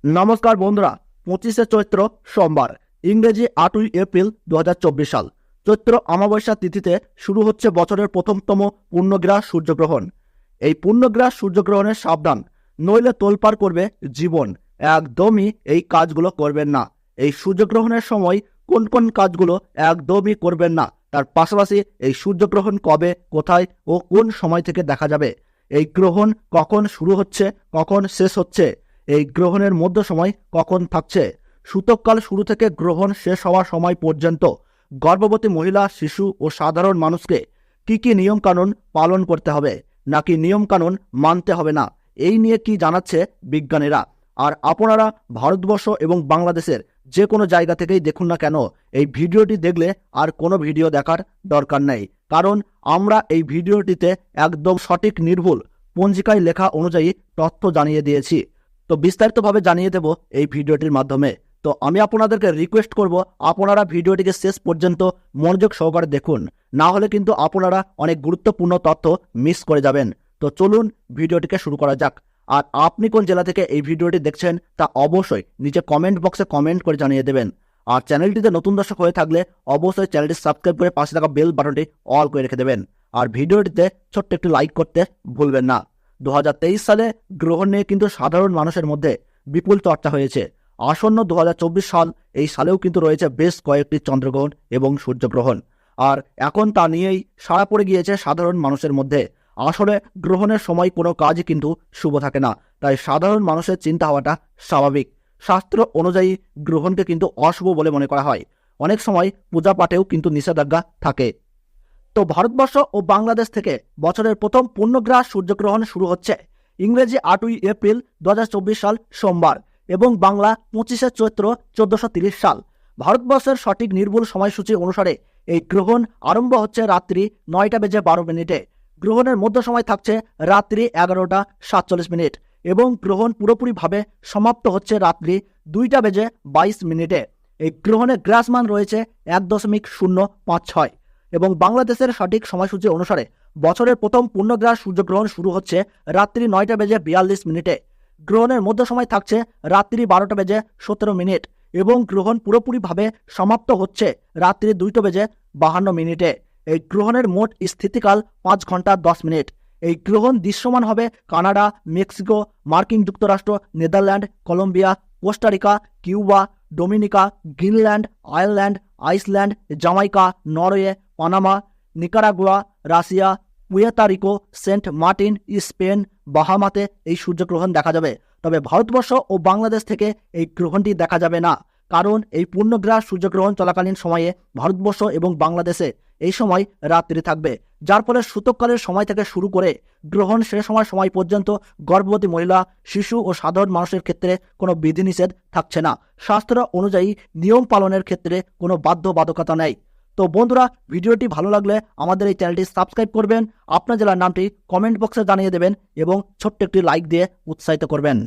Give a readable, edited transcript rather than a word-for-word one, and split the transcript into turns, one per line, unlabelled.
নমস্কার বন্ধুরা, 25শে চৈত্র সোমবার, ইংরেজি 8ই এপ্রিল 2024 সাল। চৈত্র অমাবস্যা তিথিতে শুরু হচ্ছে বছরের প্রথমতম পূর্ণগ্রাস সূর্যগ্রহণ। এই পূর্ণগ্রাস সূর্যগ্রহণের সাবধান, নইলে তোলপাড় করবে জীবন। একদমই এই কাজগুলো করবেন না। এই সূর্যগ্রহণের সময় কোন কোন কাজগুলো একদমই করবেন না, তার পাশাপাশি এই সূর্যগ্রহণ কবে, কোথায় ও কোন সময় থেকে দেখা যাবে, এই গ্রহণ কখন শুরু হচ্ছে, কখন শেষ হচ্ছে, এই গ্রহণের মধ্য সময় কখন থাকছে, সূতককাল শুরু থেকে গ্রহণ শেষ হওয়ার সময় পর্যন্ত গর্ভবতী মহিলা, শিশু ও সাধারণ মানুষকে কি কি নিয়মকানুন পালন করতে হবে, নাকি নিয়মকানুন মানতে হবে না, এই নিয়ে কি জানাচ্ছে বিজ্ঞানীরা। আর আপনারা ভারতবর্ষ এবং বাংলাদেশের যে কোনো জায়গা থেকেই দেখুন না কেন, এই ভিডিওটি দেখলে আর কোনো ভিডিও দেখার দরকার নেই, কারণ আমরা এই ভিডিওটিতে একদম সঠিক নির্ভুল পঞ্জিকায় লেখা অনুযায়ী তথ্য জানিয়ে দিয়েছি। তো বিস্তারিতভাবে জানিয়ে দেব এই ভিডিওটির মাধ্যমে। তো আমি আপনাদেরকে রিকোয়েস্ট করব, আপনারা ভিডিওটিকে শেষ পর্যন্ত মনোযোগ সহকারে দেখুন, না হলে কিন্তু আপনারা অনেক গুরুত্বপূর্ণ তথ্য মিস করে যাবেন। তো চলুন ভিডিওটিকে শুরু করা যাক। আর আপনি কোন জেলা থেকে এই ভিডিওটি দেখছেন তা অবশ্যই নিচে কমেন্ট বক্সে কমেন্ট করে জানিয়ে দেবেন। আর চ্যানেলটিতে নতুন দর্শক হয়ে থাকলে অবশ্যই চ্যানেলটি সাবস্ক্রাইব করে পাশে থাকা বেল বাটনটি অল করে রেখে দেবেন। আর ভিডিওটিতে ছোট্ট একটি লাইক করতে ভুলবেন না। 2023 সালে গ্রহণ নিয়ে কিন্তু সাধারণ মানুষের মধ্যে বিপুল চর্চা হয়েছে। আসন্ন 2024 সাল, এই সালেও কিন্তু রয়েছে বেশ কয়েকটি চন্দ্রগ্রহণ এবং সূর্যগ্রহণ। আর এখন তা নিয়েই সাড়া পড়ে গিয়েছে সাধারণ মানুষের মধ্যে। আসলে গ্রহণের সময় কোনো কাজই কিন্তু শুভ থাকে না, তাই সাধারণ মানুষের চিন্তা হওয়াটা স্বাভাবিক। শাস্ত্র অনুযায়ী গ্রহণকে কিন্তু অশুভ বলে মনে করা হয়। অনেক সময় পূজা পাঠেও কিন্তু নিষেধাজ্ঞা থাকে। তো ভারতবর্ষ ও বাংলাদেশ থেকে বছরের প্রথম পূর্ণগ্রাস সূর্যগ্রহণ শুরু হচ্ছে ইংরেজি 8ই এপ্রিল 2024 সাল সোমবার এবং বাংলা 25শে চৈত্র 1430 সাল। ভারতবর্ষের সঠিক নির্ভুল সময়সূচি অনুসারে এই গ্রহণ আরম্ভ হচ্ছে রাত্রি 9:12। গ্রহণের মধ্য সময় থাকছে রাত্রি 11:47 এবং গ্রহণ পুরোপুরিভাবে সমাপ্ত হচ্ছে রাত্রি 2:22। এই গ্রহণের গ্রাসমান রয়েছে 1.056 এবং বাংলাদেশের সঠিক সময়সূচি অনুসারে বছরের প্রথম পূর্ণগ্রাস সূর্যগ্রহণ শুরু হচ্ছে রাত্রি 9:42। গ্রহণের মধ্য সময় থাকছে রাত্রি 12:17 এবং গ্রহণ পুরোপুরিভাবে সমাপ্ত হচ্ছে রাত্রি 2:52। এই গ্রহণের মোট স্থিতিকাল 5 ঘন্টা 10 মিনিট। এই গ্রহণ দৃশ্যমান হবে কানাডা, মেক্সিকো, মার্কিন যুক্তরাষ্ট্র, Netherland, Colombia, Costa Rica, Cuba, Dominica, Greenland, Ireland, Iceland, Jamaica, Norway, Panama, Nicaragua, Russia, Puerto Rico, Saint Martin, Spain, বাহামাতে এই সূর্যগ্রহণ দেখা যাবে। তবে ভারতবর্ষ ও বাংলাদেশ থেকে এই গ্রহণটি দেখা যাবে না, কারণ এই পূর্ণগ্রাস সূর্যগ্রহণ চলাকালীন সময়ে ভারতবর্ষ এবং বাংলাদেশে এই সময় রাত্রি থাকবে, যার ফলে সূতককালের সময় থেকে শুরু করে গ্রহণ শেষ হওয়ার সময় পর্যন্ত গর্ভবতী মহিলা, শিশু ও সাধারণ মানুষের ক্ষেত্রে কোনো বিধিনিষেধ থাকছে না। শাস্ত্র অনুযায়ী নিয়ম পালনের ক্ষেত্রে কোনো বাধ্যবাধকতা নেই। তো বন্ধুরা, ভিডিওটি ভালো লাগলে আমাদের এই চ্যানেলটি সাবস্ক্রাইব করবেন, আপনার জেলার নামটি কমেন্ট বক্সে জানিয়ে দেবেন এবং ছোট্ট একটি লাইক দিয়ে উৎসাহিত করবেন।